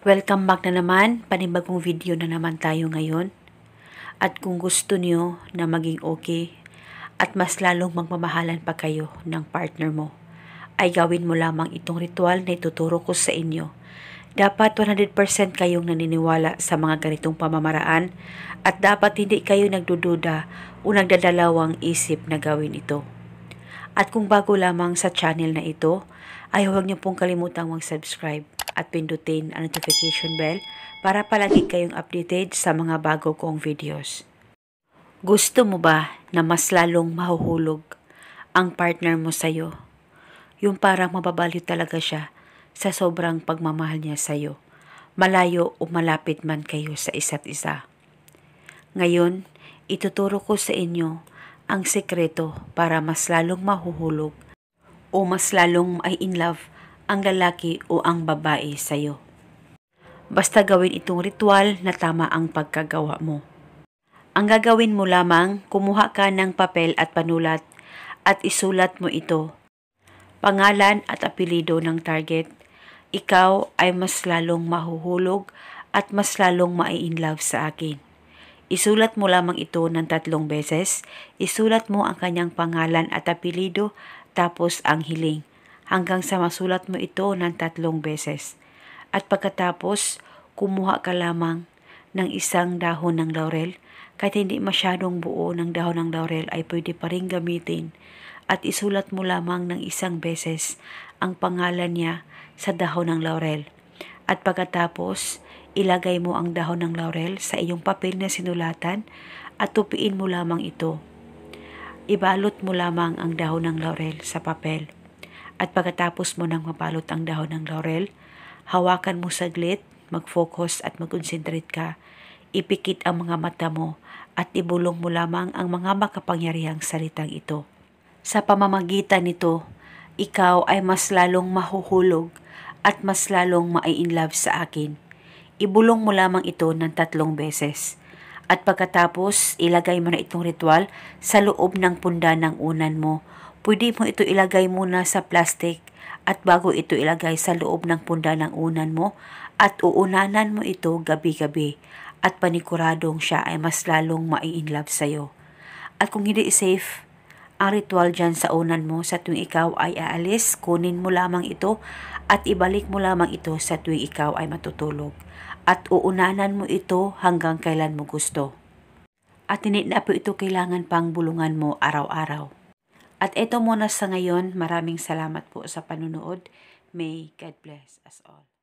Welcome back na naman, panibagong video na naman tayo ngayon. At kung gusto niyo na maging okay at mas lalong magmamahalan pa kayo ng partner mo, ay gawin mo lamang itong ritual na ituturo ko sa inyo. Dapat 100% kayong naniniwala sa mga ganitong pamamaraan at dapat hindi kayo nagdududa o nagdadalawang isip na gawin ito. At kung bago lamang sa channel na ito, ay huwag niyo pong kalimutang mag-subscribe at pindutin ang notification bell para palagi kayong updated sa mga bago kong videos. Gusto mo ba na mas lalong mahuhulog ang partner mo sa'yo? Yung parang mababaliw talaga siya sa sobrang pagmamahal niya sa'yo, malayo o malapit man kayo sa isa't isa. Ngayon, ituturo ko sa inyo ang sekreto para mas lalong mahuhulog o mas lalong ma-in love ang lalaki o ang babae sa'yo. Basta gawin itong ritual na tama ang pagkagawa mo. Ang gagawin mo lamang, kumuha ka ng papel at panulat at isulat mo ito. Pangalan at apelido ng target. Ikaw ay mas lalong mahuhulog at mas lalong ma-in love sa akin. Isulat mo lamang ito ng 3 beses. Isulat mo ang kanyang pangalan at apelido tapos ang hiling, hanggang sa masulat mo ito ng 3 beses. At pagkatapos, kumuha ka lamang ng isang dahon ng laurel. Kahit hindi masyadong buo ng dahon ng laurel ay pwede pa rin gamitin. At isulat mo lamang ng 1 beses ang pangalan niya sa dahon ng laurel. At pagkatapos, ilagay mo ang dahon ng laurel sa iyong papel na sinulatan at tupiin mo lamang ito. Ibalot mo lamang ang dahon ng laurel sa papel. At pagkatapos mo nang mabalot ang dahon ng laurel, hawakan mo saglit, mag-focus at mag-concentrate ka. Ipikit ang mga mata mo at ibulong mo lamang ang mga makapangyarihang salitang ito. Sa pamamagitan nito, ikaw ay mas lalong mahuhulog at mas lalong ma-in love sa akin. Ibulong mo lamang ito ng 3 beses. At pagkatapos, ilagay mo na itong ritual sa loob ng punda ng unan mo. Pwede mo ito ilagay muna sa plastic at bago ito ilagay sa loob ng punda ng unan mo at uunanan mo ito gabi-gabi at paniguradong siya ay mas lalong ma-in love sa'yo. At kung hindi safe ang ritual dyan sa unan mo, sa tuwing ikaw ay aalis, kunin mo lamang ito at ibalik mo lamang ito sa tuwing ikaw ay matutulog. At uunanan mo ito hanggang kailan mo gusto. At hindi na po ito kailangan pang bulungan mo araw-araw. At ito muna sa ngayon, maraming salamat po sa panunood. May God bless us all.